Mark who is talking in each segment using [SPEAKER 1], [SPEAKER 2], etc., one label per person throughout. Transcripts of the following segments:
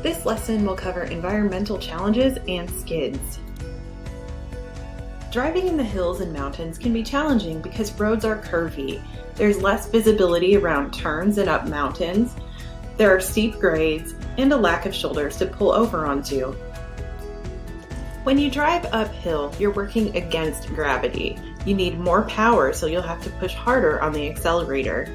[SPEAKER 1] This lesson will cover environmental challenges and skids. Driving in the hills and mountains can be challenging because roads are curvy. There's less visibility around turns and up mountains. There are steep grades and a lack of shoulders to pull over onto. When you drive uphill, you're working against gravity. You need more power, so you'll have to push harder on the accelerator.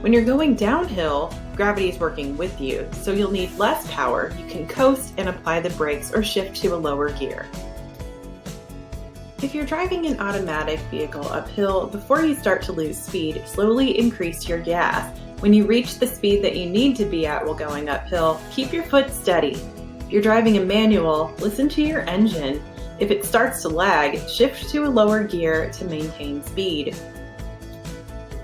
[SPEAKER 1] When you're going downhill, gravity is working with you, so you'll need less power. You can coast and apply the brakes or shift to a lower gear. If you're driving an automatic vehicle uphill, before you start to lose speed, slowly increase your gas. When you reach the speed that you need to be at while going uphill, keep your foot steady. If you're driving a manual, listen to your engine. If it starts to lag, shift to a lower gear to maintain speed.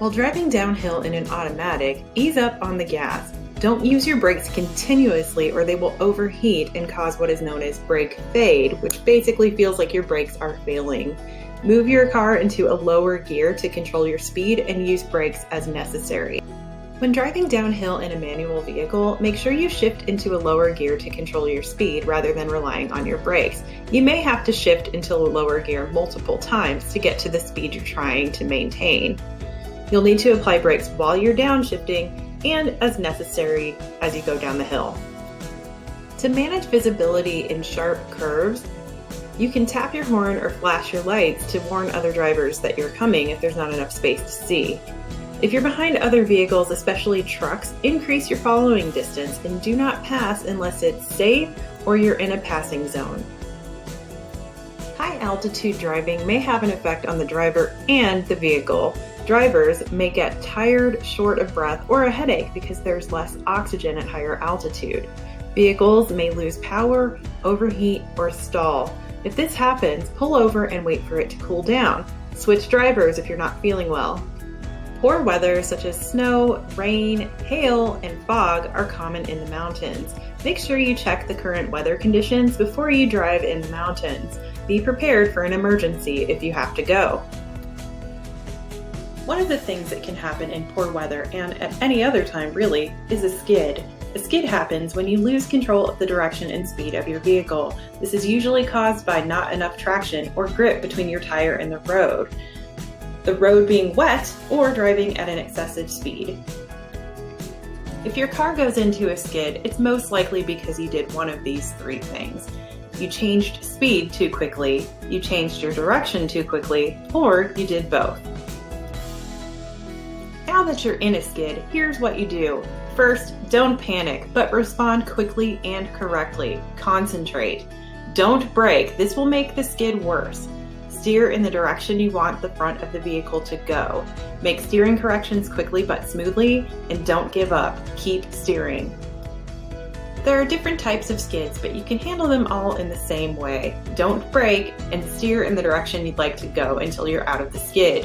[SPEAKER 1] While driving downhill in an automatic, ease up on the gas. Don't use your brakes continuously or they will overheat and cause what is known as brake fade, which basically feels like your brakes are failing. Move your car into a lower gear to control your speed and use brakes as necessary. When driving downhill in a manual vehicle, make sure you shift into a lower gear to control your speed rather than relying on your brakes. You may have to shift into a lower gear multiple times to get to the speed you're trying to maintain. You'll need to apply brakes while you're downshifting and as necessary as you go down the hill. To manage visibility in sharp curves, you can tap your horn or flash your lights to warn other drivers that you're coming if there's not enough space to see. If you're behind other vehicles, especially trucks, increase your following distance and do not pass unless it's safe or you're in a passing zone. High altitude driving may have an effect on the driver and the vehicle. Drivers may get tired, short of breath, or a headache because there's less oxygen at higher altitude. Vehicles may lose power, overheat, or stall. If this happens, pull over and wait for it to cool down. Switch drivers if you're not feeling well. Poor weather such as snow, rain, hail, and fog are common in the mountains. Make sure you check the current weather conditions before you drive in the mountains. Be prepared for an emergency if you have to go. One of the things that can happen in poor weather, and at any other time really, is a skid. A skid happens when you lose control of the direction and speed of your vehicle. This is usually caused by not enough traction or grip between your tire and the road being wet, or driving at an excessive speed. If your car goes into a skid, it's most likely because you did one of these three things. You changed speed too quickly, you changed your direction too quickly, or you did both. Now that you're in a skid, here's what you do. First, don't panic, but respond quickly and correctly. Concentrate. Don't brake. This will make the skid worse. Steer in the direction you want the front of the vehicle to go. Make steering corrections quickly but smoothly, and don't give up. Keep steering. There are different types of skids, but you can handle them all in the same way. Don't brake and steer in the direction you'd like to go until you're out of the skid.